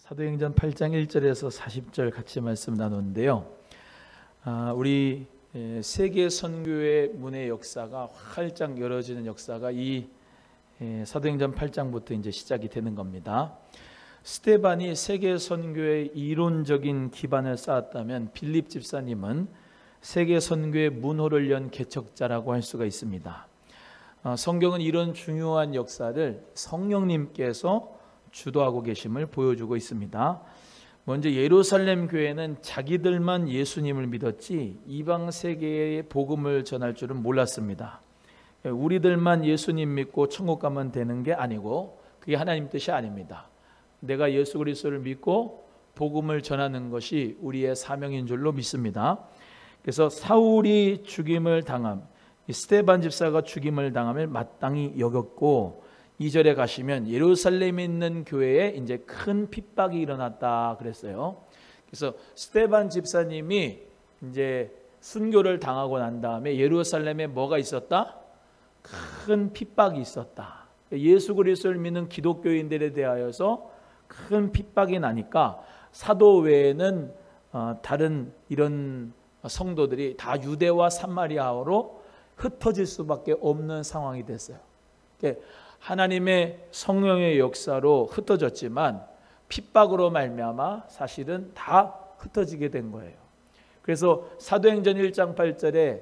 사도행전 8장 1절에서 40절 같이 말씀 나누는데요. 우리 세계 선교의 문의 역사가 활짝 열어지는 역사가 이 사도행전 8장부터 이제 시작이 되는 겁니다. 스데반이 세계 선교의 이론적인 기반을 쌓았다면 빌립 집사님은 세계 선교의 문호를 연 개척자라고 할 수가 있습니다. 성경은 이런 중요한 역사를 성령님께서 주도하고 계심을 보여주고 있습니다. 먼저 예루살렘 교회는 자기들만 예수님을 믿었지 이방 세계에 복음을 전할 줄은 몰랐습니다. 우리들만 예수님 믿고 천국 가면 되는 게 아니고 그게 하나님 뜻이 아닙니다. 내가 예수 그리스도를 믿고 복음을 전하는 것이 우리의 사명인 줄로 믿습니다. 그래서 사울이 죽임을 당함, 스데반 집사가 죽임을 당함을 마땅히 여겼고 2절에 가시면 예루살렘에 있는 교회에 이제 큰 핍박이 일어났다 그랬어요. 그래서 스데반 집사님이 이제 순교를 당하고 난 다음에 예루살렘에 뭐가 있었다? 큰 핍박이 있었다. 예수 그리스도를 믿는 기독교인들에 대하여서 큰 핍박이 나니까 사도 외에는 다른 이런 성도들이 다 유대와 사마리아로 흩어질 수밖에 없는 상황이 됐어요. 하나님의 성령의 역사로 흩어졌지만 핍박으로 말미암아 사실은 다 흩어지게 된 거예요. 그래서 사도행전 1장 8절에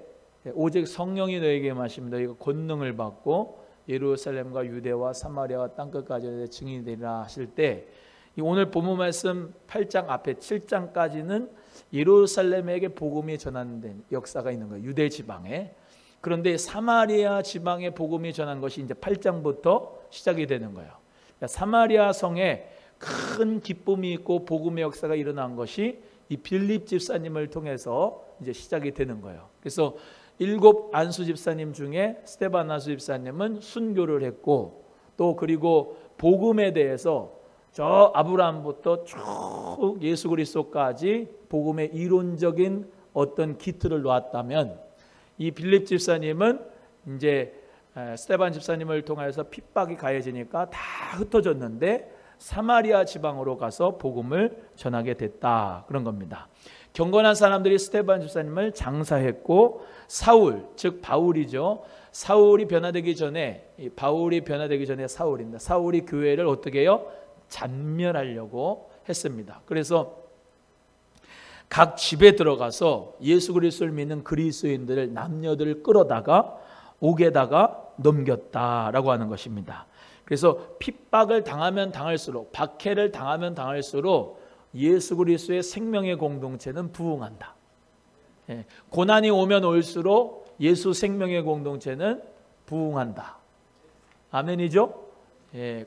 오직 성령이 너에게 임하시면 너희가 권능을 받고 예루살렘과 유대와 사마리아와 땅끝까지 증인이 되리라 하실 때 오늘 본문 말씀 8장 앞에 7장까지는 예루살렘에게 복음이 전환된 역사가 있는 거예요. 유대 지방에. 그런데 사마리아 지방에 복음이 전한 것이 이제 8장부터 시작이 되는 거예요. 사마리아 성에 큰 기쁨이 있고 복음의 역사가 일어난 것이 이 빌립 집사님을 통해서 이제 시작이 되는 거예요. 그래서 7 안수 집사님 중에 스데반 안수 집사님은 순교를 했고 또 그리고 복음에 대해서 저 아브라함부터 쭉 예수 그리스도까지 복음의 이론적인 어떤 기틀을 놓았다면 이 빌립 집사님은 이제 스데반 집사님을 통해서 핍박이 가해지니까 다 흩어졌는데 사마리아 지방으로 가서 복음을 전하게 됐다 그런 겁니다. 경건한 사람들이 스데반 집사님을 장사했고 사울 즉 바울이죠. 사울이 변화되기 전에 사울입니다. 사울이 교회를 어떻게 해요? 잔멸하려고 했습니다. 그래서 각 집에 들어가서 예수 그리스도를 믿는 그리스도인들을 남녀들을 끌어다가 옥에다가 넘겼다라고 하는 것입니다. 그래서 핍박을 당하면 당할수록 박해를 당하면 당할수록 예수 그리스도의 생명의 공동체는 부흥한다. 고난이 오면 올수록 예수 생명의 공동체는 부흥한다. 아멘이죠?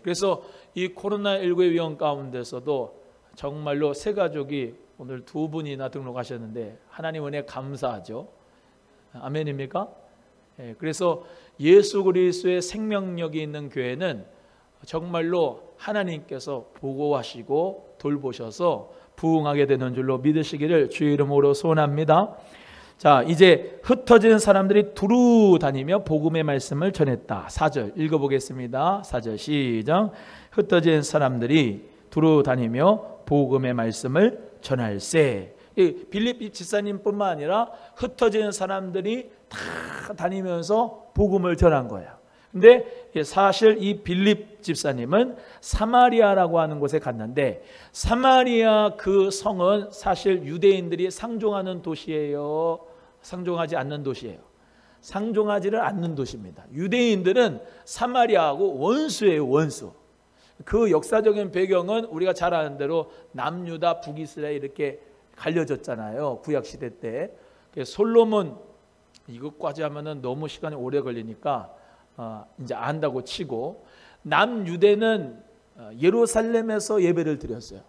그래서 이 코로나19의 위험 가운데서도 정말로 세 가족이 오늘 2분이나 등록하셨는데 하나님 은혜 감사하죠. 아멘입니까? 그래서 예수 그리스도의 생명력이 있는 교회는 정말로 하나님께서 보호하시고 돌보셔서 부흥하게 되는 줄로 믿으시기를 주의 이름으로 소원합니다. 자, 이제 흩어진 사람들이 두루 다니며 복음의 말씀을 전했다. 4절 읽어보겠습니다. 4절 시작. 흩어진 사람들이 두루 다니며 복음의 말씀을 전할세. 빌립 집사님뿐만 아니라 흩어진 사람들이 다 다니면서 복음을 전한 거예요. 근데 사실 이 빌립 집사님은 사마리아라고 하는 곳에 갔는데 사마리아 그 성은 사실 유대인들이 상종하는 도시예요? 상종하지 않는 도시예요? 상종하지를 않는 도시입니다. 유대인들은 사마리아하고 원수예요. 원수. 그 역사적인 배경은 우리가 잘 아는 대로 남유다 북이스라엘 이렇게 갈려졌잖아요. 구약시대 때. 솔로몬 이것까지 하면은 너무 시간이 오래 걸리니까 이제 안다고 치고 남유대는 예루살렘에서 예배를 드렸어요.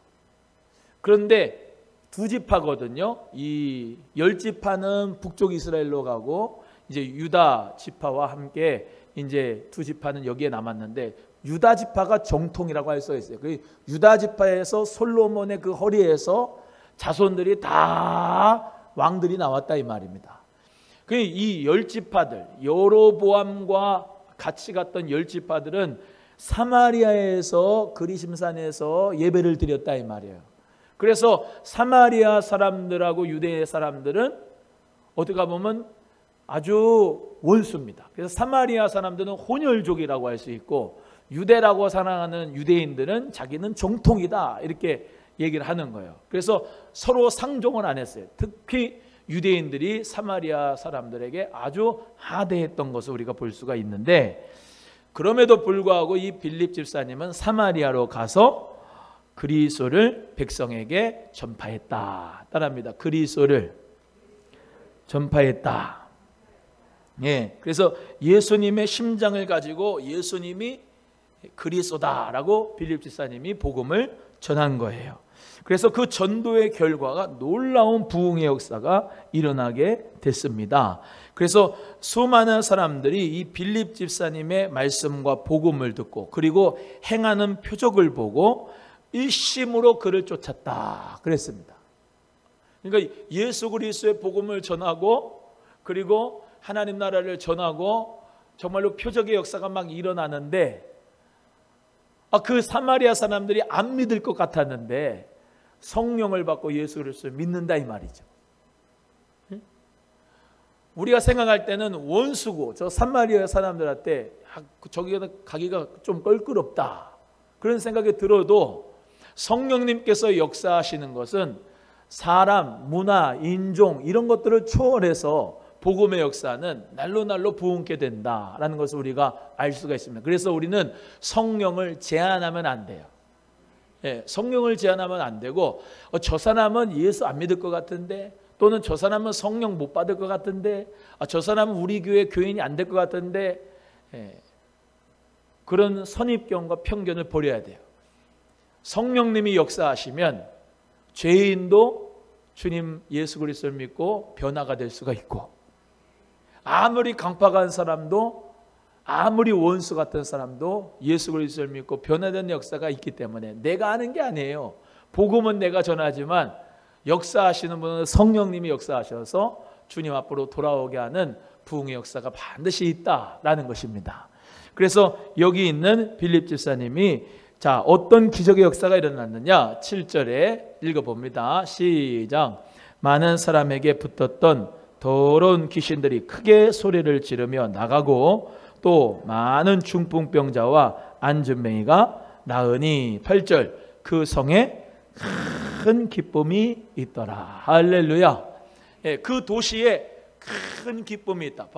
그런데 두 지파거든요. 이 10지파는 북쪽 이스라엘로 가고 이제 유다 지파와 함께 이제 두 지파는 여기에 남았는데 유다 지파가 정통이라고 할 수 있어요. 그 유다 지파에서 솔로몬의 그 허리에서 자손들이 다 왕들이 나왔다 이 말입니다. 이 10지파들 여로보암과 같이 갔던 10지파들은 사마리아에서 그리심산에서 예배를 드렸다 이 말이에요. 그래서 사마리아 사람들하고 유대 사람들은 어떻게 보면 아주 원수입니다. 그래서 사마리아 사람들은 혼혈족이라고 할 수 있고 유대라고 사랑하는 유대인들은 자기는 정통이다 이렇게 얘기를 하는 거예요. 그래서 서로 상종을 안 했어요. 특히 유대인들이 사마리아 사람들에게 아주 하대했던 것을 우리가 볼 수가 있는데, 그럼에도 불구하고 이 빌립 집사님은 사마리아로 가서 그리스도를 백성에게 전파했다. 따라합니다. 그리스도를 전파했다. 예, 그래서 예수님의 심장을 가지고 예수님이 그리스도다라고 빌립 집사님이 복음을 전한 거예요. 그래서 그 전도의 결과가 놀라운 부흥의 역사가 일어나게 됐습니다. 그래서 수많은 사람들이 이 빌립 집사님의 말씀과 복음을 듣고 그리고 행하는 표적을 보고 일심으로 그를 쫓았다 그랬습니다. 그러니까 예수 그리스도의 복음을 전하고 그리고 하나님 나라를 전하고 정말로 표적의 역사가 막 일어나는데, 그 사마리아 사람들이 안 믿을 것 같았는데 성령을 받고 예수 그리스도를 믿는다 이 말이죠. 우리가 생각할 때는 원수고 저 사마리아 사람들한테 저기 가기가 좀 껄끄럽다 그런 생각이 들어도 성령님께서 역사하시는 것은 사람, 문화, 인종 이런 것들을 초월해서 복음의 역사는 날로 부흥케 된다라는 것을 우리가 알 수가 있습니다. 그래서 우리는 성령을 제한하면 안 돼요. 예, 성령을 제한하면 안 되고 저 사람은 예수 안 믿을 것 같은데, 또는 저 사람은 성령 못 받을 것 같은데, 저 사람은 우리 교회 교인이 안 될 것 같은데, 예, 그런 선입견과 편견을 버려야 돼요. 성령님이 역사하시면 죄인도 주님 예수 그리스도를 믿고 변화가 될 수가 있고, 아무리 강팍한 사람도 아무리 원수 같은 사람도 예수 그리스도를 믿고 변화된 역사가 있기 때문에 내가 아는 게 아니에요. 복음은 내가 전하지만 역사하시는 분은 성령님이 역사하셔서 주님 앞으로 돌아오게 하는 부흥의 역사가 반드시 있다라는 것입니다. 그래서 여기 있는 빌립 집사님이 자, 어떤 기적의 역사가 일어났느냐? 7절에 읽어봅니다. 시작. 많은 사람에게 붙었던 더러운 귀신들이 크게 소리를 지르며 나가고 또 많은 중풍병자와 안진뱅이가 나으니. 8절. 그 성에 큰 기쁨이 있더라. 할렐루야. 예, 그 도시에 큰 기쁨이 있다.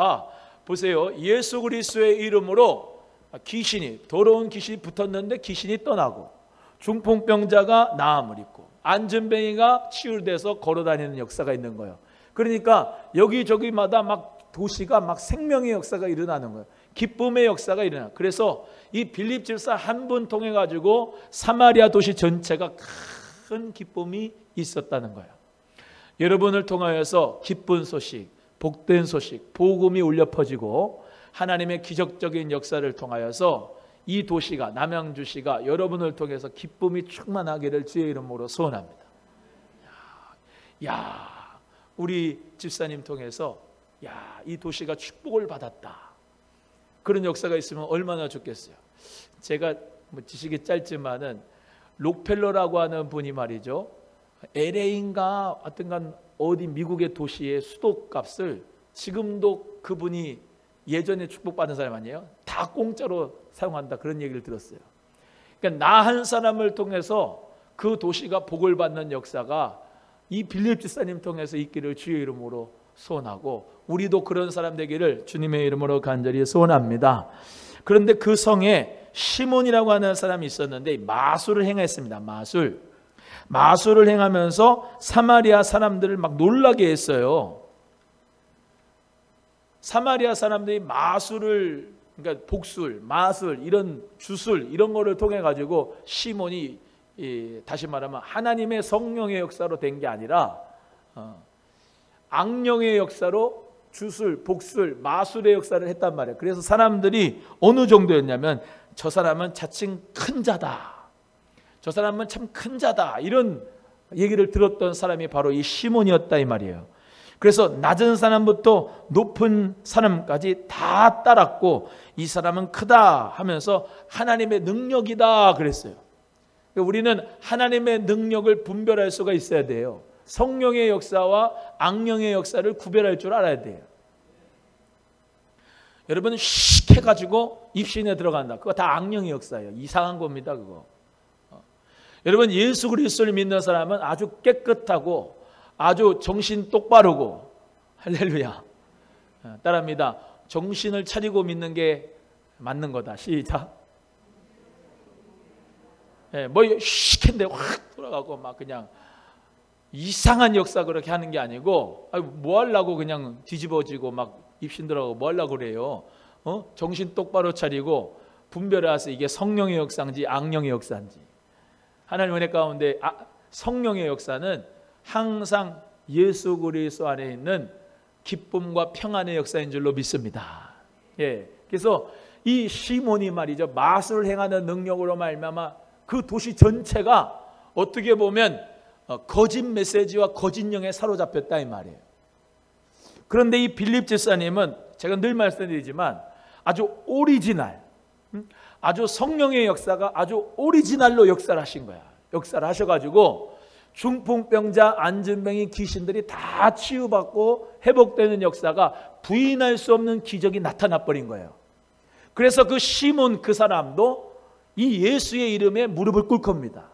보세요. 예수 그리스도의 이름으로 귀신이, 더러운 귀신이 붙었는데 귀신이 떠나고, 중풍병자가 나음을 입고, 안진뱅이가 치유돼서 걸어다니는 역사가 있는 거예요. 그러니까 여기저기마다 막 도시가 막 생명의 역사가 일어나는 거예요. 기쁨의 역사가 일어나. 그래서 이 빌립 집사 한 분 통해 가지고 사마리아 도시 전체가 큰 기쁨이 있었다는 거예요. 여러분을 통하여서 기쁜 소식, 복된 소식, 복음이 울려 퍼지고 하나님의 기적적인 역사를 통하여서 이 도시가, 남양주시가 여러분을 통해서 기쁨이 충만하기를 주의 이름으로 소원합니다. 우리 집사님 통해서 이 도시가 축복을 받았다, 그런 역사가 있으면 얼마나 좋겠어요. 제가 지식이 짧지만은 록펠러라고 하는 분이 말이죠, LA인가 하여튼간 어디 미국의 도시의 수도값을 지금도 그분이 예전에 축복받은 사람 아니에요? 다 공짜로 사용한다, 그런 얘기를 들었어요. 그러니까 나 한 사람을 통해서 그 도시가 복을 받는 역사가 이 빌립 집사님 통해서 있기를 주의 이름으로 소원하고, 우리도 그런 사람 되기를 주님의 이름으로 간절히 소원합니다. 그런데 그 성에 시몬이라고 하는 사람이 있었는데 마술을 행했습니다. 마술을 행하면서 사마리아 사람들을 막 놀라게 했어요. 사마리아 사람들이 마술을, 그러니까 복술, 마술, 이런 주술 이런 거를 통해 가지고 시몬이, 다시 말하면 하나님의 성령의 역사로 된 게 아니라 악령의 역사로 주술, 복술, 마술의 역사를 했단 말이에요. 그래서 사람들이 어느 정도였냐면 저 사람은 자칭 큰 자다, 저 사람은 참 큰 자다, 이런 얘기를 들었던 사람이 바로 이 시몬이었다 이 말이에요. 그래서 낮은 사람부터 높은 사람까지 다 따랐고 이 사람은 크다 하면서 하나님의 능력이다 그랬어요. 우리는 하나님의 능력을 분별할 수가 있어야 돼요. 성령의 역사와 악령의 역사를 구별할 줄 알아야 돼요. 여러분 씩 해가지고 입신에 들어간다. 그거 다 악령의 역사예요. 이상한 겁니다. 그거. 여러분 예수 그리스도를 믿는 사람은 아주 깨끗하고 아주 정신 똑바르고 할렐루야. 따라합니다. 정신을 차리고 믿는 게 맞는 거다. 시작. 뭐 씩 했는데 확 돌아가고 막 그냥 이상한 역사 그렇게 하는 게 아니고 뭐 하려고 그냥 뒤집어지고 막 입신 들어가고 뭐 하려고 그래요. 정신 똑바로 차리고 분별해서 이게 성령의 역사인지 악령의 역사인지. 하나님 은혜 가운데 성령의 역사는 항상 예수 그리스도 안에 있는 기쁨과 평안의 역사인 줄로 믿습니다. 예, 그래서 이 시몬이 말이죠, 마술을 행하는 능력으로 말미암아 그 도시 전체가 어떻게 보면 거짓 메시지와 거짓 영에 사로잡혔다 이 말이에요. 그런데 이 빌립 집사님은 제가 늘 말씀드리지만 아주 오리지널, 아주 성령의 역사가 아주 오리지널로 역사를 하신 거야. 역사를 하셔가지고 중풍병자, 안진병이, 귀신들이 다 치유받고 회복되는 역사가 부인할 수 없는 기적이 나타나 버린 거예요. 그래서 그 시몬 그 사람도 이 예수의 이름에 무릎을 꿇을 겁니다.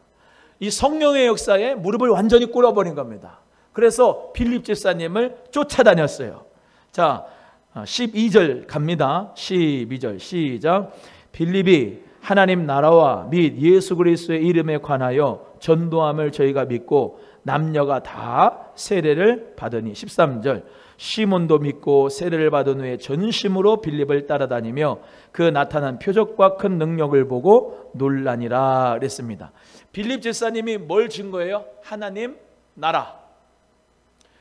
이 성령의 역사에 무릎을 완전히 꿇어버린 겁니다. 그래서 빌립 집사님을 쫓아다녔어요. 자, 12절 갑니다. 12절 시작. 빌립이 하나님 나라와 및 예수 그리스도의 이름에 관하여 전도함을 저희가 믿고 남녀가 다 세례를 받으니. 13절 시몬도 믿고 세례를 받은 후에 전심으로 빌립을 따라다니며 그 나타난 표적과 큰 능력을 보고 놀라니라 그랬습니다. 빌립 집사님이 뭘 증거해요? 하나님 나라.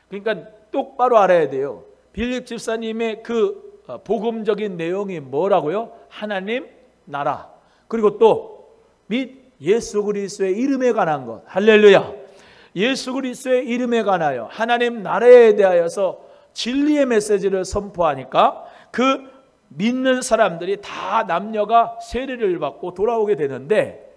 그러니까 똑바로 알아야 돼요. 빌립 집사님의 그 복음적인 내용이 뭐라고요? 하나님 나라. 그리고 또 및 예수 그리스도의 이름에 관한 것. 할렐루야. 예수 그리스도의 이름에 관하여 하나님 나라에 대하여서 진리의 메시지를 선포하니까 그 믿는 사람들이 다 남녀가 세례를 받고 돌아오게 되는데,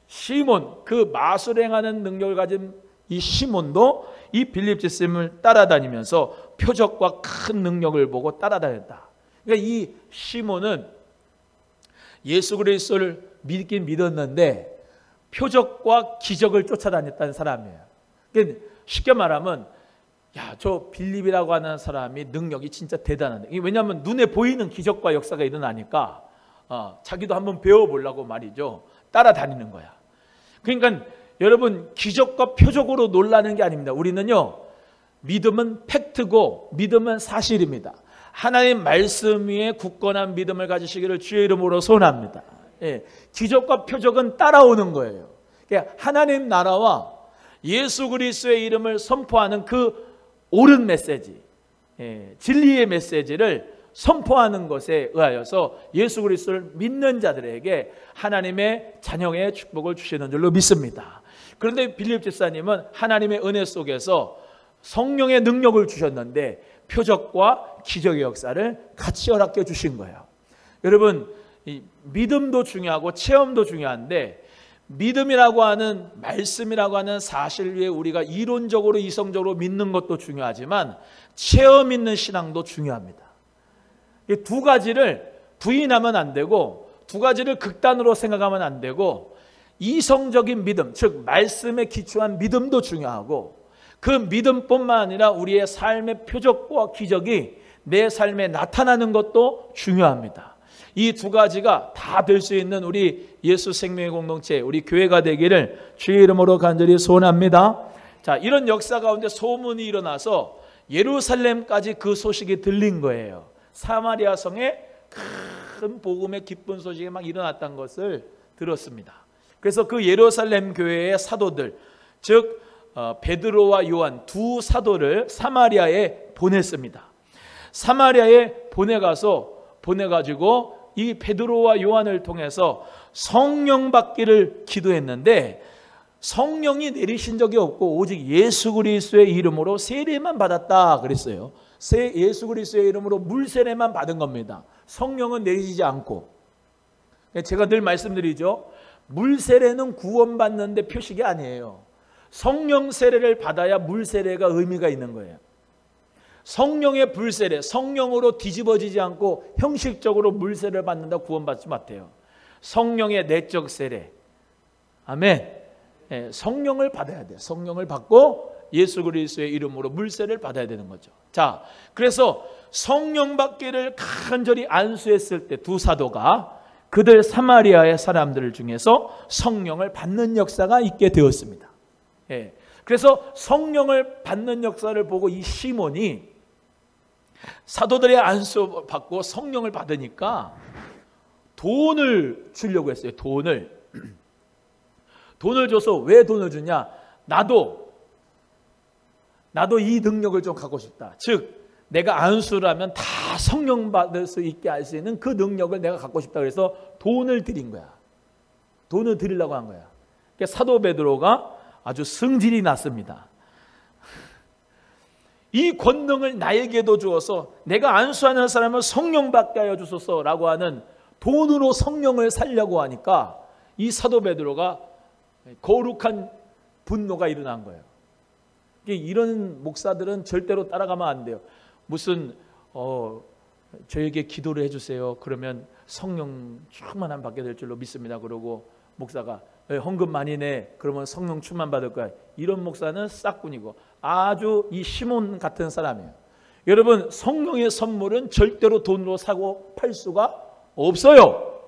시몬, 그 마술 행하는 능력을 가진 이 시몬도 이 빌립 집사님을 따라다니면서 표적과 큰 능력을 보고 따라다녔다. 그러니까 이 시몬은 예수 그리스도를 믿긴 믿었는데 표적과 기적을 쫓아다녔다는 사람이에요. 그러니까 쉽게 말하면 저 빌립이라고 하는 사람이 능력이 진짜 대단한데, 왜냐하면 눈에 보이는 기적과 역사가 일어나니까 자기도 한번 배워보려고 말이죠, 따라다니는 거야. 그러니까 여러분, 기적과 표적으로 놀라는 게 아닙니다. 우리는요, 믿음은 팩트고 믿음은 사실입니다. 하나님 말씀 위에 굳건한 믿음을 가지시기를 주의 이름으로 소원합니다. 예, 기적과 표적은 따라오는 거예요. 그러니까 하나님 나라와 예수 그리스도의 이름을 선포하는 그 옳은 메시지, 진리의 메시지를 선포하는 것에 의하여서 예수 그리스도를 믿는 자들에게 하나님의 자녀의 축복을 주시는 줄로 믿습니다. 그런데 빌립 집사님은 하나님의 은혜 속에서 성령의 능력을 주셨는데 표적과 기적의 역사를 같이 허락해 주신 거예요. 여러분, 이 믿음도 중요하고 체험도 중요한데, 믿음이라고 하는, 말씀이라고 하는 사실 위에 우리가 이론적으로 이성적으로 믿는 것도 중요하지만 체험 있는 신앙도 중요합니다. 이 두 가지를 부인하면 안 되고, 두 가지를 극단으로 생각하면 안 되고, 이성적인 믿음, 즉 말씀에 기초한 믿음도 중요하고, 그 믿음뿐만 아니라 우리의 삶의 표적과 기적이 내 삶에 나타나는 것도 중요합니다. 이 두 가지가 다 될 수 있는 우리 예수 생명의 공동체, 우리 교회가 되기를 주의 이름으로 간절히 소원합니다. 자, 이런 역사 가운데 소문이 일어나서 예루살렘까지 그 소식이 들린 거예요. 사마리아 성에 큰 복음의 기쁜 소식이 막 일어났다는 것을 들었습니다. 그래서 그 예루살렘 교회의 사도들, 즉 베드로와 요한 두 사도를 사마리아에 보냈습니다. 사마리아에 보내가지고 이 베드로와 요한을 통해서 성령 받기를 기도했는데, 성령이 내리신 적이 없고 오직 예수 그리스도의 이름으로 세례만 받았다 그랬어요. 예수 그리스도의 이름으로 물 세례만 받은 겁니다. 성령은 내리지 않고. 제가 늘 말씀드리죠. 물 세례는 구원받는데 표식이 아니에요. 성령 세례를 받아야 물 세례가 의미가 있는 거예요. 성령의 불 세례, 성령으로 뒤집어지지 않고 형식적으로 물 세례를 받는다 구원받지 못해요. 성령의 내적 세례. 아멘. 네, 성령을 받아야 돼요. 성령을 받고 예수 그리스도의 이름으로 물 세례를 받아야 되는 거죠. 자, 그래서 성령 받기를 간절히 안수했을 때 두 사도가 그들 사마리아의 사람들 중에서 성령을 받는 역사가 있게 되었습니다. 예. 그래서 성령을 받는 역사를 보고 이 시몬이 사도들의 안수 받고 성령을 받으니까 돈을 주려고 했어요. 돈을 줘서 왜 돈을 주냐? 나도 이 능력을 좀 갖고 싶다. 즉 내가 안수를 하면 다 성령 받을 수 있게 할 수 있는 그 능력을 내가 갖고 싶다. 그래서 돈을 드린 거야. 돈을 드리려고 한 거야. 그러니까 사도 베드로가 아주 성질이 났습니다. 이 권능을 나에게도 주어서 내가 안수하는 사람을 성령 받게 하여 주소서라고 하는 돈으로 성령을 살려고 하니까 이 사도 베드로가 거룩한 분노가 일어난 거예요. 이런 목사들은 절대로 따라가면 안 돼요. 무슨 저에게 기도를 해주세요. 그러면 성령 충만함 받게 될 줄로 믿습니다. 그러고 목사가 헌금 많이 내. 그러면 성령 충만 받을 거야. 이런 목사는 싹군이고 아주 이 시몬 같은 사람이에요. 여러분 성령의 선물은 절대로 돈으로 사고 팔 수가 없어요.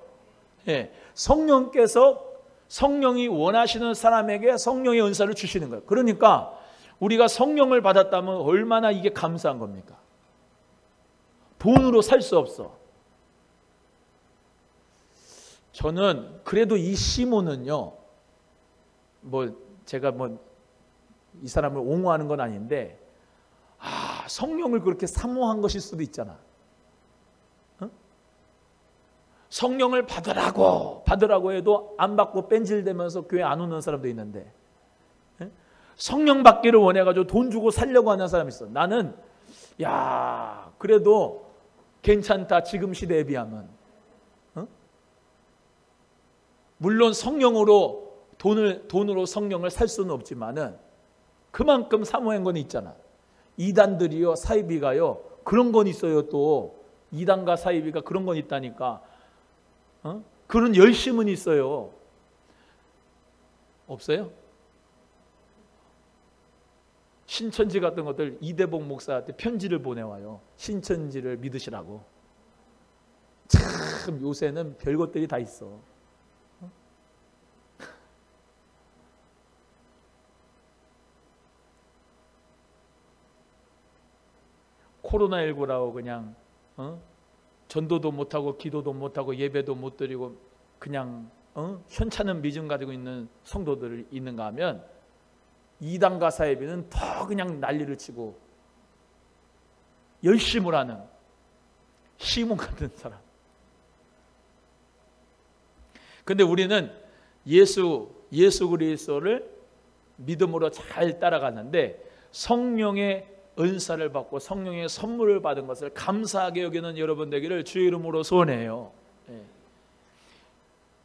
예, 성령께서 성령이 원하시는 사람에게 성령의 은사를 주시는 거예요. 그러니까 우리가 성령을 받았다면 얼마나 이게 감사한 겁니까? 돈으로 살 수 없어. 저는 그래도 이 시몬은요, 제가 이 사람을 옹호하는 건 아닌데, 성령을 그렇게 사모한 것일 수도 있잖아. 어? 성령을 받으라고 해도 안 받고 뺀질대면서 교회 안 오는 사람도 있는데, 성령 받기를 원해가지고 돈 주고 살려고 하는 사람이 있어. 나는 그래도 괜찮다. 지금 시대에 비하면. 물론 성령으로 돈으로 성령을 살 수는 없지만은 그만큼 사모한 건 있잖아. 이단들이요, 사이비가요, 그런 건 있어요. 또 이단과 사이비가 그런 건 있다니까. 그런 열심은 있어요. 없어요? 신천지 같은 것들 이대복 목사한테 편지를 보내와요. 신천지를 믿으시라고. 참 요새는 별것들이 다 있어. 코로나19라고 그냥 전도도 못하고 기도도 못하고 예배도 못 드리고 그냥 현찮은 믿음 가지고 있는 성도들이 있는가 하면 이단과 사이비는 더 그냥 난리를 치고 열심을 하는 시몬 같은 사람. 근데 우리는 예수 그리스도를 믿음으로 잘 따라갔는데 성령의 은사를 받고 성령의 선물을 받은 것을 감사하게 여기는 여러분 되기를 주의 이름으로 소원해요.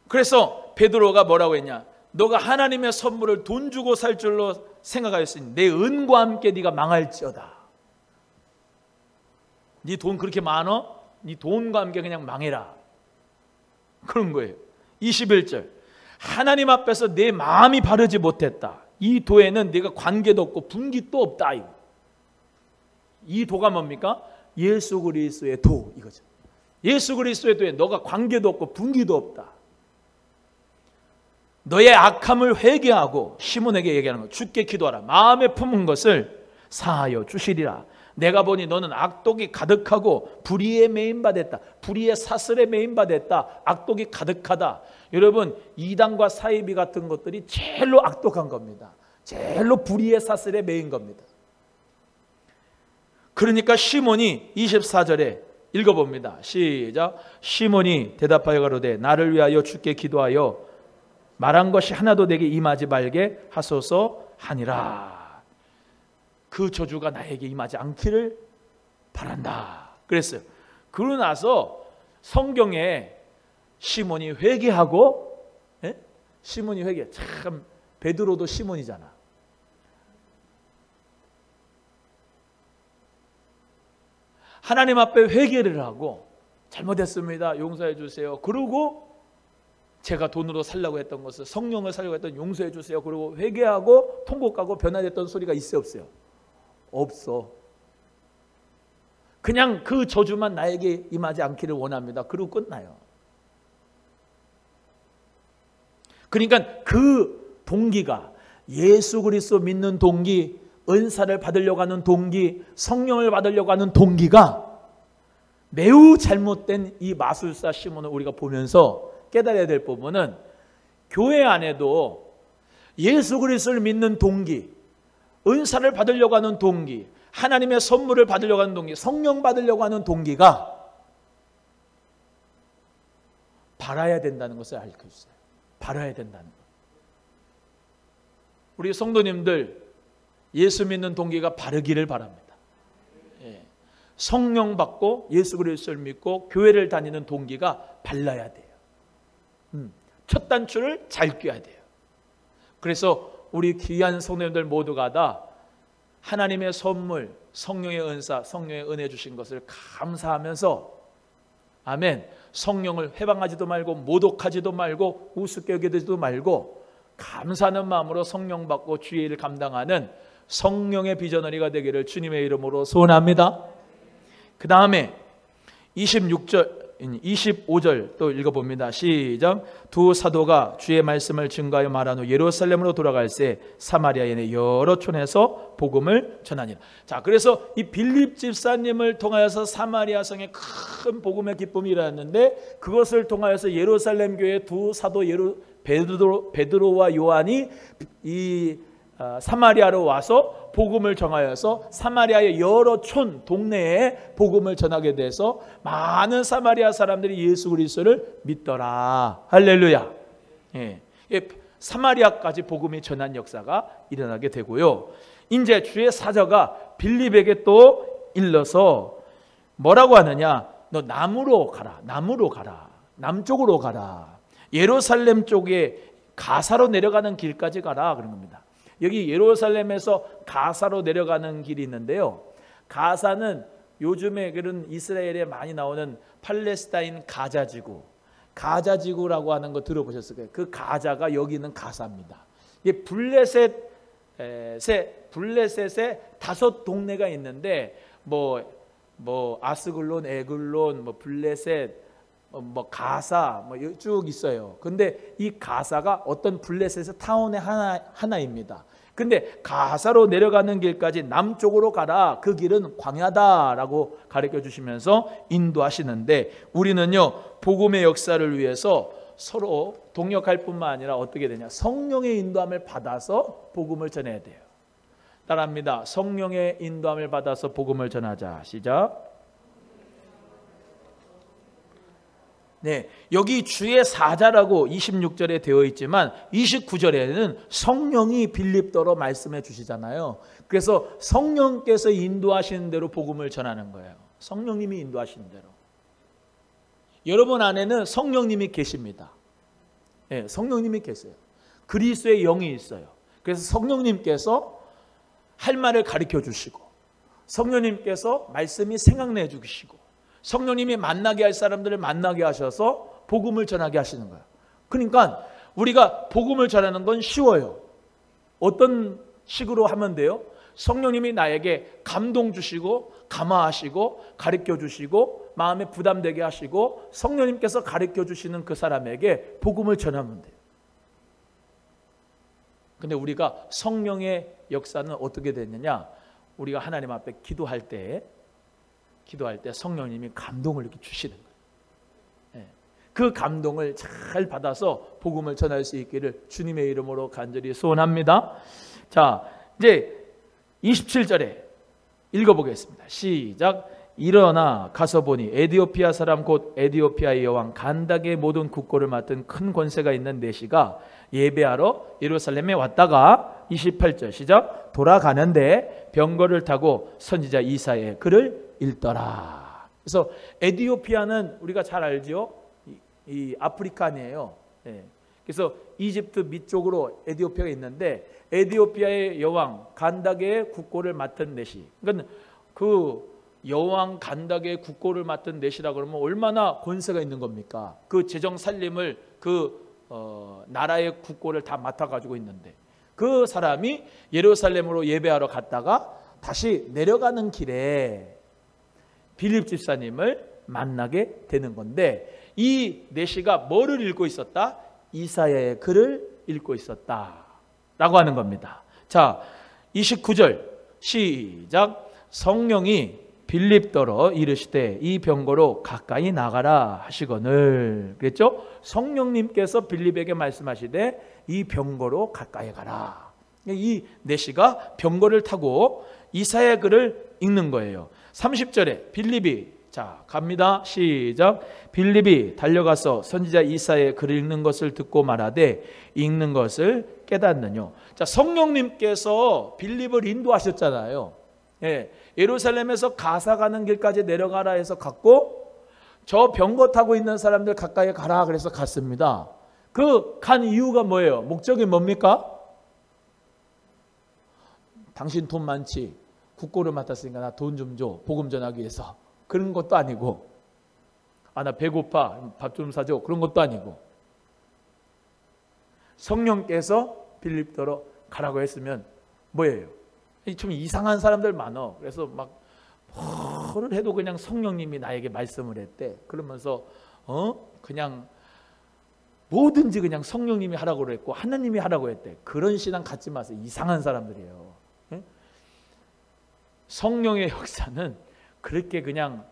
그래서 베드로가 뭐라고 했냐? 너가 하나님의 선물을 돈 주고 살 줄로 생각하였으니 내 은과 함께 네가 망할지어다. 네 돈 그렇게 많어? 네 돈과 함께 그냥 망해라. 그런 거예요. 21절 하나님 앞에서 내 마음이 바르지 못했다. 이 도에는 네가 관계도 없고 분깃도 없다. 이 도가 뭡니까? 예수 그리스도의 도 이거죠. 예수 그리스도의 도에 너가 관계도 없고 분기도 없다. 너의 악함을 회개하고 시몬에게 얘기하는 거. 주께 기도하라. 마음에 품은 것을 사하여 주시리라. 내가 보니 너는 악독이 가득하고 불의에 매인받았다. 불의의 사슬에 매인받았다. 악독이 가득하다. 여러분 이단과 사이비 같은 것들이 제일로 악독한 겁니다. 제일로 불의의 사슬에 매인 겁니다. 그러니까 시몬이 24절에 읽어봅니다. 시작. 시몬이 대답하여 가로되 나를 위하여 주께 기도하여 말한 것이 하나도 내게 임하지 말게 하소서 하니라. 그 저주가 나에게 임하지 않기를 바란다 그랬어요. 그러고 나서 성경에 시몬이 회개하고, 시몬이 회개, 참 베드로도 시몬이잖아. 하나님 앞에 회개를 하고 잘못했습니다, 용서해 주세요. 그러고 제가 돈으로 살려고 했던 것을, 성령을 살려고 했던 용서해 주세요. 그리고 회개하고 통곡하고 변화됐던 소리가 있어요, 없어요? 없어. 그냥 그 저주만 나에게 임하지 않기를 원합니다. 그리고 끝나요. 그러니까 그 동기가, 예수 그리스도 믿는 동기, 은사를 받으려고 하는 동기, 성령을 받으려고 하는 동기가 매우 잘못된 이 마술사 시몬을 우리가 보면서 깨달아야 될 부분은, 교회 안에도 예수 그리스도를 믿는 동기, 은사를 받으려고 하는 동기, 하나님의 선물을 받으려고 하는 동기, 성령 받으려고 하는 동기가 바라야 된다는 것을 알고 있어요. 바라야 된다는 것. 우리 성도님들 예수 믿는 동기가 바르기를 바랍니다. 성령 받고 예수 그리스도를 믿고 교회를 다니는 동기가 발라야 돼요. 첫 단추를 잘 꿰야 돼요. 그래서 우리 귀한 성도님들 모두가 다 하나님의 선물, 성령의 은사, 성령의 은혜 주신 것을 감사하면서, 아멘, 성령을 회방하지도 말고 모독하지도 말고 우습게 여기지도 말고 감사하는 마음으로 성령 받고 주의 일을 감당하는 성령의 비전어리가 되기를 주님의 이름으로 소원합니다. 그 다음에 25절 또 읽어봅니다. 시작. 두 사도가 주의 말씀을 증거하여 말한 후 예루살렘으로 돌아갈새 사마리아에 여러 촌에서 복음을 전하니라. 자, 그래서 이 빌립 집사님을 통하여서 사마리아 성에 큰 복음의 기쁨이 일어났는데, 그것을 통하여서 예루살렘 교회 두 사도 베드로와 요한이 이 사마리아로 와서 복음을 전하여서 사마리아의 여러 촌 동네에 복음을 전하게 돼서 많은 사마리아 사람들이 예수 그리스도를 믿더라. 할렐루야. 사마리아까지 복음이 전한 역사가 일어나게 되고요. 이제 주의 사자가 빌립에게 또 일러서 뭐라고 하느냐? 너 남으로 가라. 남으로 가라. 남쪽으로 가라. 예루살렘 쪽에 가사로 내려가는 길까지 가라 그런 겁니다. 여기 예루살렘에서 가사로 내려가는 길이 있는데요. 가사는 요즘에 그런 이스라엘에 많이 나오는 팔레스타인 가자지구, 가자지구라고 하는 거 들어보셨을 거예요. 그 가자가 여기 있는 가사입니다. 이게 블레셋에 5 동네가 있는데 뭐 아스글론, 에글론, 뭐 블레셋, 뭐 가사 쭉 있어요. 근데 이 가사가 어떤 블레셋의 타운의 하나입니다. 근데 가사로 내려가는 길까지 남쪽으로 가라. 그 길은 광야다라고 가르쳐 주시면서 인도하시는데, 우리는요 복음의 역사를 위해서 서로 동역할 뿐만 아니라 어떻게 되냐? 성령의 인도함을 받아서 복음을 전해야 돼요. 따라합니다. 성령의 인도함을 받아서 복음을 전하자. 시작. 네, 여기 주의 사자라고 26절에 되어 있지만 29절에는 성령이 빌립더러 말씀해 주시잖아요. 그래서 성령께서 인도하시는 대로 복음을 전하는 거예요. 성령님이 인도하시는 대로. 여러분 안에는 성령님이 계십니다. 네, 성령님이 계세요. 그리스도의 영이 있어요. 그래서 성령님께서 할 말을 가르쳐 주시고, 성령님께서 말씀이 생각내 주시고, 성령님이 만나게 할 사람들을 만나게 하셔서 복음을 전하게 하시는 거예요. 그러니까 우리가 복음을 전하는 건 쉬워요. 어떤 식으로 하면 돼요? 성령님이 나에게 감동 주시고 감화하시고 가르쳐 주시고 마음에 부담되게 하시고 성령님께서 가르쳐 주시는 그 사람에게 복음을 전하면 돼요. 근데 우리가 성령의 역사는 어떻게 됐느냐? 우리가 하나님 앞에 기도할 때 성령님이 감동을 이렇게 주시는 거예요. 그 감동을 잘 받아서 복음을 전할 수 있기를 주님의 이름으로 간절히 소원합니다. 자, 이제 27절에 읽어보겠습니다. 시작. 일어나 가서 보니 에디오피아 사람 곧 에디오피아의 여왕 간닥의 모든 국고를 맡은 큰 권세가 있는 내시가 예배하러 예루살렘에 왔다가 28절 시작. 돌아가는데 병거를 타고 선지자 이사야의 글을 읽더라. 그래서 에디오피아는 우리가 잘 알죠. 이 아프리카 아니에요. 그래서 이집트 밑쪽으로 에디오피아가 있는데 에디오피아의 여왕 간닥의 국고를 맡은 내시. 그러니까 그 여왕 간닥의 국고를 맡은 내시라 그러면 얼마나 권세가 있는 겁니까? 그 재정 살림을 나라의 국고를 다 맡아가지고 있는데 그 사람이 예루살렘으로 예배하러 갔다가 다시 내려가는 길에 빌립 집사님을 만나게 되는 건데 이 내시가 뭐를 읽고 있었다? 이사야의 글을 읽고 있었다라고 하는 겁니다. 자, 29절 시작. 성령이 빌립더러 이르시되 이 병거로 가까이 나가라 하시거늘. 그랬죠? 성령님께서 빌립에게 말씀하시되 이 병거로 가까이 가라. 이 내시가 병거를 타고 이사야의 글을 읽는 거예요. 30절에 빌립이 자 갑니다. 시작. 빌립이 달려가서 선지자 이사야의 글을 읽는 것을 듣고 말하되 읽는 것을 깨닫느뇨. 자, 성령님께서 빌립을 인도하셨잖아요. 예루살렘에서 가사 가는 길까지 내려가라 해서 갔고 저 병거 타고 있는 사람들 가까이 가라 그래서 갔습니다. 그 간 이유가 뭐예요? 목적이 뭡니까? 당신 돈 많지? 국고를 맡았으니까 나 돈 좀 줘. 복음 전하기 위해서. 그런 것도 아니고 나 배고파 밥 좀 사줘. 그런 것도 아니고 성령께서 빌립더러 가라고 했으면 뭐예요? 좀 이상한 사람들 많어. 그래서 막 뭐를 해도 그냥 성령님이 나에게 말씀을 했대. 그러면서 그냥 뭐든지 그냥 성령님이 하라고 그랬고 하나님이 하라고 했대. 그런 신앙 갖지 마세요. 이상한 사람들이에요. 성령의 역사는 그렇게 그냥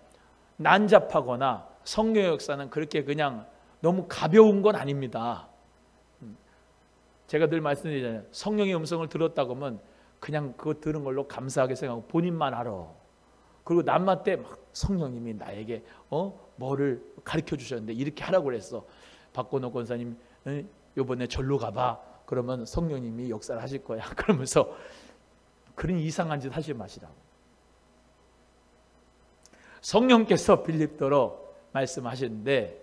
난잡하거나 성령의 역사는 그렇게 그냥 너무 가벼운 건 아닙니다. 제가 늘 말씀드리잖아요. 성령의 음성을 들었다고 하면 그냥 그거 들은 걸로 감사하게 생각하고 본인만 알아. 그리고 남한테 막 성령님이 나에게 뭐를 가르쳐 주셨는데 이렇게 하라고 그랬어. 박건호 권사님 요번에 절로 가봐. 그러면 성령님이 역사를 하실 거야. 그러면서 그런 이상한 짓 하지 마시라고. 성령께서 빌립더러 말씀하시는데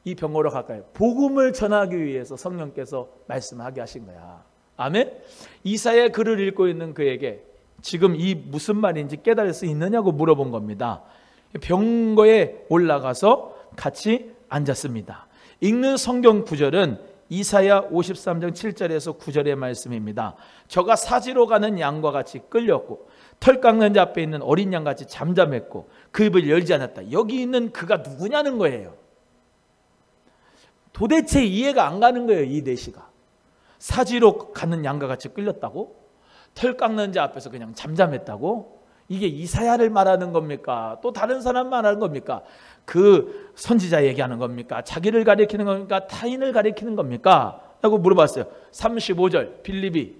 이 병거로 가까이 복음을 전하기 위해서 성령께서 말씀하게 하신 거야. 아멘. 이사야의 글을 읽고 있는 그에게 지금 이 무슨 말인지 깨달을 수 있느냐고 물어본 겁니다. 병거에 올라가서 같이 앉았습니다. 읽는 성경 구절은 이사야 53장 7절에서 9절의 말씀입니다. 저가 사지로 가는 양과 같이 끌렸고 털 깎는 자 앞에 있는 어린 양같이 잠잠했고 그 입을 열지 않았다. 여기 있는 그가 누구냐는 거예요. 도대체 이해가 안 가는 거예요. 이 내시가 사지로 가는 양과 같이 끌렸다고? 털 깎는 자 앞에서 그냥 잠잠했다고? 이게 이사야를 말하는 겁니까? 또 다른 사람 말하는 겁니까? 그 선지자 얘기하는 겁니까? 자기를 가리키는 겁니까? 타인을 가리키는 겁니까? 라고 물어봤어요. 35절 빌립이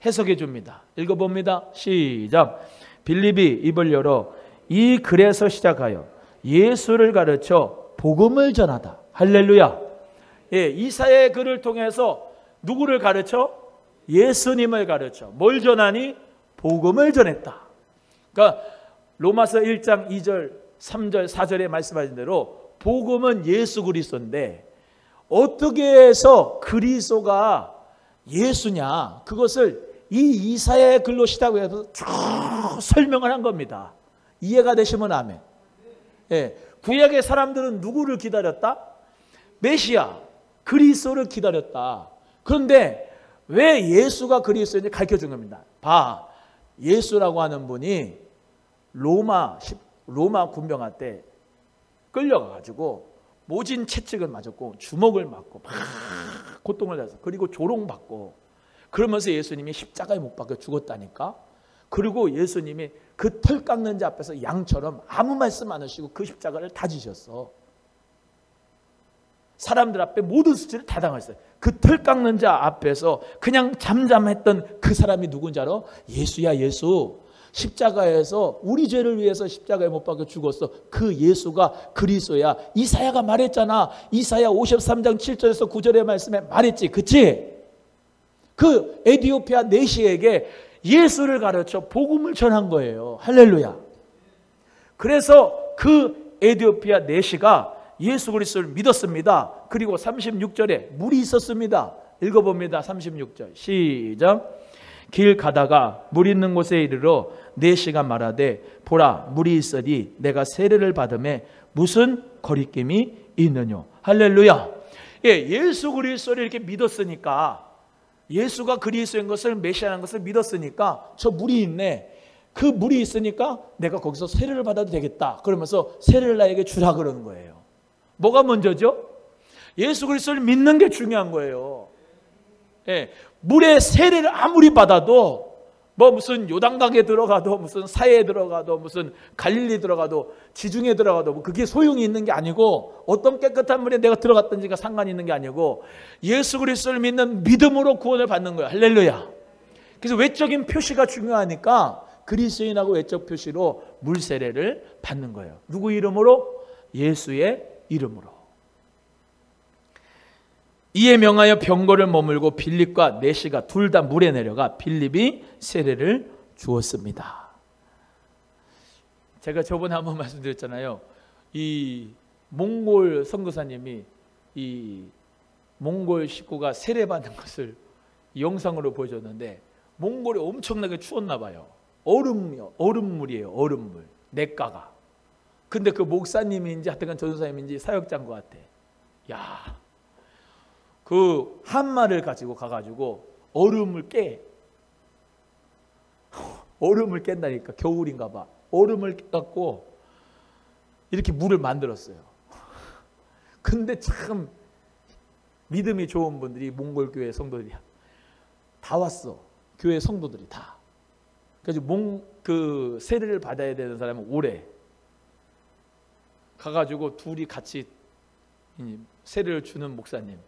해석해 줍니다. 읽어봅니다. 시작. 빌립이 입을 열어 이 글에서 시작하여 예수를 가르쳐 복음을 전하다. 할렐루야. 이사야의 글을 통해서 누구를 가르쳐? 예수님을 가르쳐. 뭘 전하니? 복음을 전했다. 그러니까 로마서 1장 2절 3절 4절에 말씀하신 대로 복음은 예수 그리스도인데 어떻게 해서 그리스도가 예수냐, 그것을 이 이사야의 글로 시작해서 쭉 설명을 한 겁니다. 이해가 되시면 아멘. 구약의 사람들은 누구를 기다렸다? 메시아 그리스도를 기다렸다. 그런데 왜 예수가 그리스도인지 가르쳐준 겁니다. 봐, 예수라고 하는 분이 로마 군병한테 끌려가가지고 모진 채찍을 맞았고 주먹을 맞고 막 고통을 받았어. 그리고 조롱받고 그러면서 예수님이 십자가에 못 박혀 죽었다니까. 그리고 예수님이 그 털 깎는 자 앞에서 양처럼 아무 말씀 안 하시고 그 십자가를 다 지셨어. 사람들 앞에 모든 수치를 다 당했어요. 그 털 깎는 자 앞에서 그냥 잠잠했던 그 사람이 누군지 알아? 예수야, 예수. 십자가에서 우리 죄를 위해서 십자가에 못 박혀 죽었어. 그 예수가 그리스도야. 이사야가 말했잖아. 이사야 53장 7절에서 9절의 말씀에 말했지. 그치? 그 에디오피아 내시에게 예수를 가르쳐 복음을 전한 거예요. 할렐루야. 그래서 그 에디오피아 내시가 예수 그리스도를 믿었습니다. 그리고 36절에 물이 있었습니다. 읽어봅니다. 36절 시작. 길 가다가 물 있는 곳에 이르러 내시가 말하되 보라 물이 있으니 내가 세례를 받음에 무슨 거리낌이 있느뇨. 할렐루야. 예수 그리스도를 이렇게 믿었으니까, 예수가 그리스도인 것을 메시아라는 것을 믿었으니까 저 물이 있네. 그 물이 있으니까 내가 거기서 세례를 받아도 되겠다. 그러면서 세례를 나에게 주라 그러는 거예요. 뭐가 먼저죠? 예수 그리스도를 믿는 게 중요한 거예요. 물의 세례를 아무리 받아도 뭐 무슨 요단강에 들어가도 무슨 사해에 들어가도 무슨 갈릴리 들어가도 지중해 들어가도 뭐 그게 소용이 있는 게 아니고, 어떤 깨끗한 물에 내가 들어갔든지가 상관이 있는 게 아니고 예수 그리스도를 믿는 믿음으로 구원을 받는 거예요. 할렐루야. 그래서 외적인 표시가 중요하니까 그리스도인하고 외적 표시로 물 세례를 받는 거예요. 누구 이름으로? 예수의 이름으로. 이에 명하여 병거를 머물고 빌립과 내시가 둘 다 물에 내려가 빌립이 세례를 주었습니다. 제가 저번에 한번 말씀드렸잖아요. 이 몽골 선교사님이 이 몽골 식구가 세례받는 것을 영상으로 보여줬는데 몽골이 엄청나게 추웠나 봐요. 얼음물이에요. 얼음물. 냇가가. 근데 그 목사님인지 하여튼 전도사님인지 사역자인 것 같아. 야, 그 한마를 가지고 가가지고 얼음을 깬다니까. 겨울인가 봐. 얼음을 깨갖고 이렇게 물을 만들었어요. 근데 참 믿음이 좋은 분들이 몽골 교회 성도들이야. 다 왔어. 교회 성도들이 다. 그래서 그 세례를 받아야 되는 사람은 오래 가가지고 둘이 같이 세례를 주는 목사님,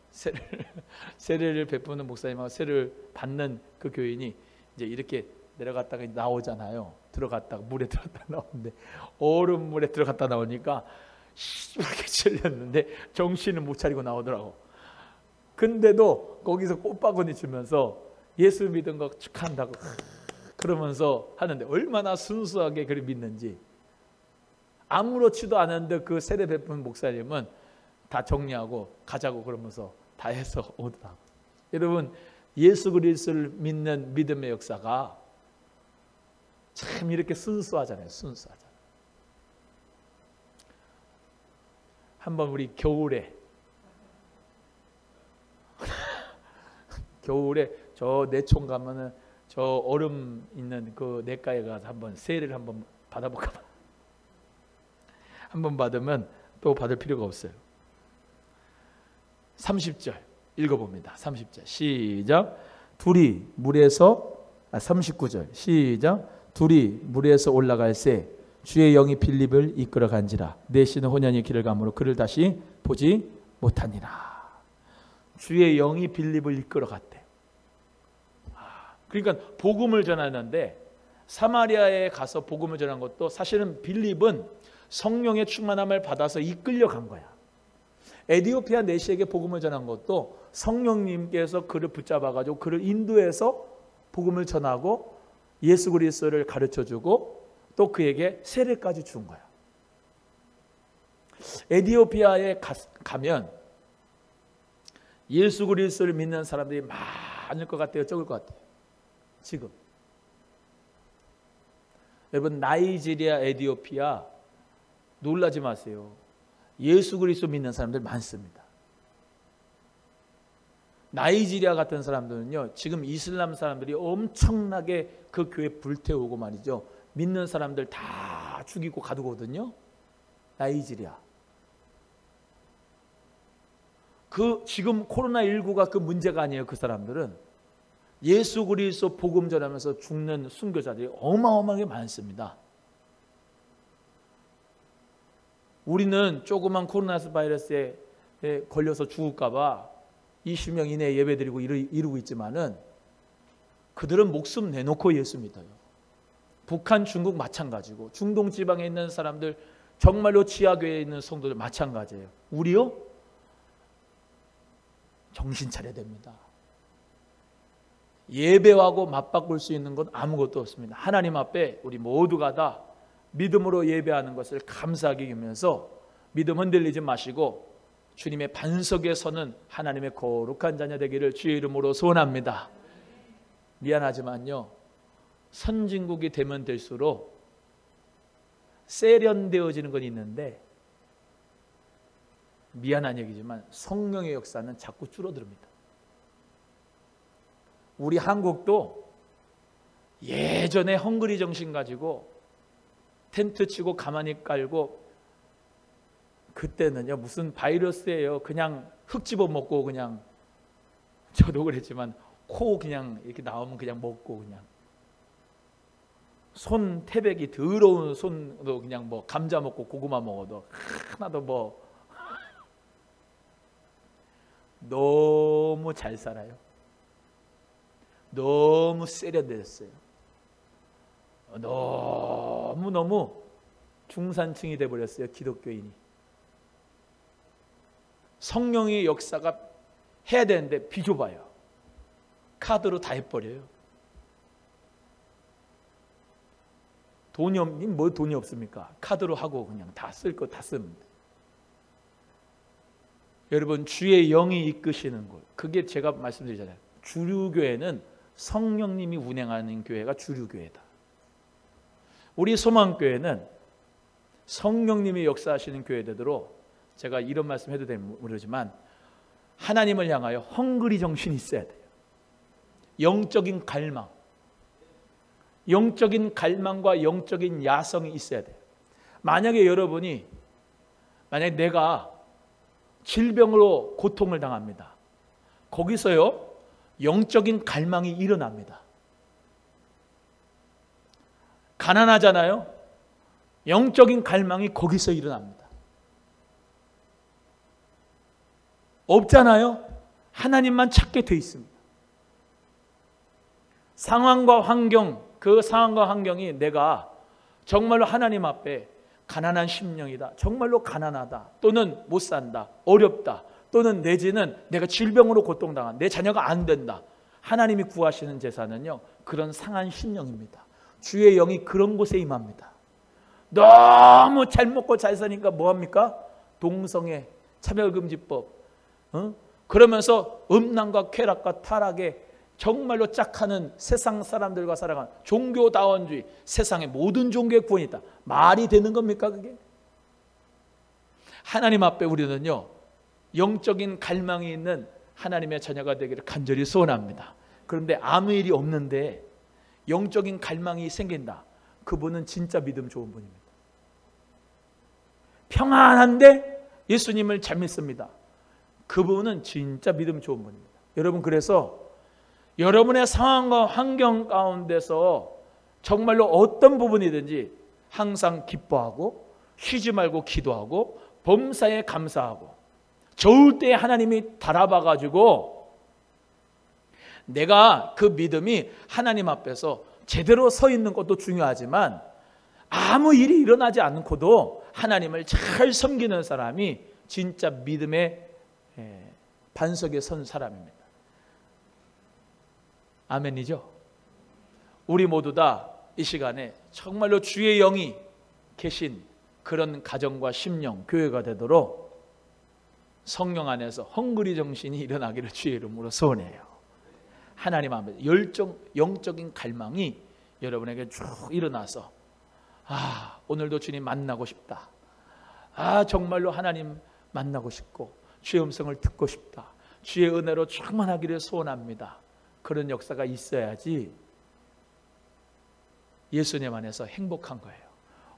세례를 베푸는 목사님하고 세례를 받는 그 교인이 이제 이렇게 내려갔다가 나오잖아요. 들어갔다가 물에 들어갔다 나오는데 얼음물에 들어갔다 나오니까 심하게 질렸는데 정신을 못 차리고 나오더라고. 근데도 거기서 꽃바구니 주면서 예수 믿은 거 축하한다고 그러면서 하는데 얼마나 순수하게 그를 믿는지. 아무렇지도 않은데 그 세례 베푼 목사님은 다 정리하고 가자고 그러면서 다 해서 오더라고. 여러분, 예수 그리스도를 믿는 믿음의 역사가 참 이렇게 순수하잖아요. 순수하잖아요. 한번 우리 겨울에 저 내촌 가면은 저 얼음 있는 그 냇가에 가서 한번 세례를 한번 받아볼까 봐. 한번 받으면 또 받을 필요가 없어요. 30절 읽어봅니다. 30절 시작. 39절 시작. 둘이 물에서 올라갈새 주의 영이 빌립을 이끌어 간지라. 내시는 혼연히 길을 가므로 그를 다시 보지 못하니라. 주의 영이 빌립을 이끌어 갔대. 그러니까 복음을 전하는데 사마리아에 가서 복음을 전한 것도 사실은 빌립은 성령의 충만함을 받아서 이끌려 간 거야. 에디오피아 내시에게 복음을 전한 것도 성령님께서 그를 붙잡아가지고 그를 인도해서 복음을 전하고 예수 그리스도를 가르쳐주고 또 그에게 세례까지 준 거야. 에디오피아에 가면 예수 그리스도를 믿는 사람들이 많을 것 같아요? 적을 것 같아요? 지금 여러분, 나이지리아, 에디오피아 놀라지 마세요. 예수 그리스도 믿는 사람들 많습니다. 나이지리아 같은 사람들은요, 지금 이슬람 사람들이 엄청나게 그 교회 불태우고 말이죠, 믿는 사람들 다 죽이고 가두거든요. 나이지리아. 그 지금 코로나19가 그 문제가 아니에요. 그 사람들은 예수 그리스도 복음 전하면서 죽는 순교자들이 어마어마하게 많습니다. 우리는 조그만 코로나 바이러스에 걸려서 죽을까 봐 20명 이내에 예배드리고 이루고 있지만은 그들은 목숨 내놓고 예수 믿어요. 북한, 중국 마찬가지고 중동 지방에 있는 사람들 정말로 지하교회에 있는 성도들 마찬가지예요. 우리요? 정신 차려야 됩니다. 예배하고 맞바꿀 수 있는 건 아무것도 없습니다. 하나님 앞에 우리 모두가 다 믿음으로 예배하는 것을 감사하게 여기면서 믿음 흔들리지 마시고 주님의 반석에 서는 하나님의 거룩한 자녀 되기를 주의 이름으로 소원합니다. 미안하지만요, 선진국이 되면 될수록 세련되어지는 건 있는데 미안한 얘기지만 성령의 역사는 자꾸 줄어듭니다. 우리 한국도 예전에 헝그리 정신 가지고 텐트 치고 가만히 깔고, 그때는요 무슨 바이러스예요. 그냥 흙 집어먹고, 그냥 저도 그랬지만 코 그냥 이렇게 나오면 그냥 먹고, 그냥 손 태백이 더러운 손도 그냥 뭐 감자 먹고 고구마 먹어도 하나도 뭐 너무 잘 살아요. 너무 세련됐어요. 너무너무 중산층이 돼버렸어요, 기독교인이. 성령의 역사가 해야 되는데 비좁아요. 카드로 다 해버려요. 뭐 돈이 없습니까? 카드로 하고 그냥 다 쓸 거 다 씁니다. 여러분, 주의 영이 이끄시는 곳, 그게 제가 말씀드리잖아요. 주류교회는 성령님이 운행하는 교회가 주류교회다. 우리 소망교회는 성령님이 역사하시는 교회 되도록, 제가 이런 말씀 해도 되면 모르지만 하나님을 향하여 헝그리 정신이 있어야 돼요. 영적인 갈망, 영적인 갈망과 영적인 야성이 있어야 돼요. 만약에 내가 질병으로 고통을 당합니다. 거기서요 영적인 갈망이 일어납니다. 가난하잖아요. 영적인 갈망이 거기서 일어납니다. 없잖아요. 하나님만 찾게 돼 있습니다. 상황과 환경, 그 상황과 환경이 내가 정말로 하나님 앞에 가난한 심령이다, 정말로 가난하다, 또는 못 산다, 어렵다, 또는 내지는 내가 질병으로 고통당한, 내 자녀가 안 된다, 하나님이 구하시는 제사는요 그런 상한 심령입니다. 주의 영이 그런 곳에 임합니다. 너무 잘 먹고 잘 사니까 뭐합니까? 동성애, 차별금지법, 그러면서 음란과 쾌락과 타락에 정말로 짝하는 세상 사람들과 살아가는 종교다원주의, 세상의 모든 종교의 구원이 있다. 말이 되는 겁니까 그게? 하나님 앞에 우리는요 영적인 갈망이 있는 하나님의 자녀가 되기를 간절히 소원합니다. 그런데 아무 일이 없는데 영적인 갈망이 생긴다. 그분은 진짜 믿음 좋은 분입니다. 평안한데 예수님을 잘 믿습니다. 그분은 진짜 믿음 좋은 분입니다. 여러분, 그래서 여러분의 상황과 환경 가운데서 정말로 어떤 부분이든지 항상 기뻐하고 쉬지 말고 기도하고 범사에 감사하고, 좋을 때 하나님이 달아봐가지고 내가 그 믿음이 하나님 앞에서 제대로 서 있는 것도 중요하지만 아무 일이 일어나지 않고도 하나님을 잘 섬기는 사람이 진짜 믿음의 반석에 선 사람입니다. 아멘이죠? 우리 모두 다 이 시간에 정말로 주의 영이 계신 그런 가정과 심령, 교회가 되도록 성령 안에서 헝그리 정신이 일어나기를 주의 이름으로 소원해요. 하나님 앞에 영적인 갈망이 여러분에게 쭉 일어나서, 오늘도 주님 만나고 싶다, 정말로 하나님 만나고 싶고 주의 음성을 듣고 싶다, 주의 은혜로 충만하기를 소원합니다. 그런 역사가 있어야지 예수님 안에서 행복한 거예요.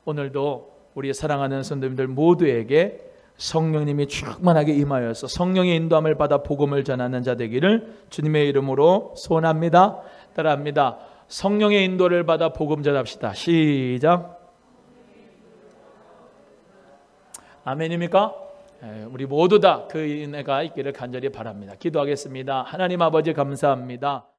오늘도 우리 사랑하는 성도님들 모두에게 성령님이 충만하게 임하여서 성령의 인도함을 받아 복음을 전하는 자 되기를 주님의 이름으로 소원합니다. 따라합니다. 성령의 인도를 받아 복음 전합시다. 시작. 아멘입니까? 우리 모두 다 그 은혜가 있기를 간절히 바랍니다. 기도하겠습니다. 하나님 아버지 감사합니다.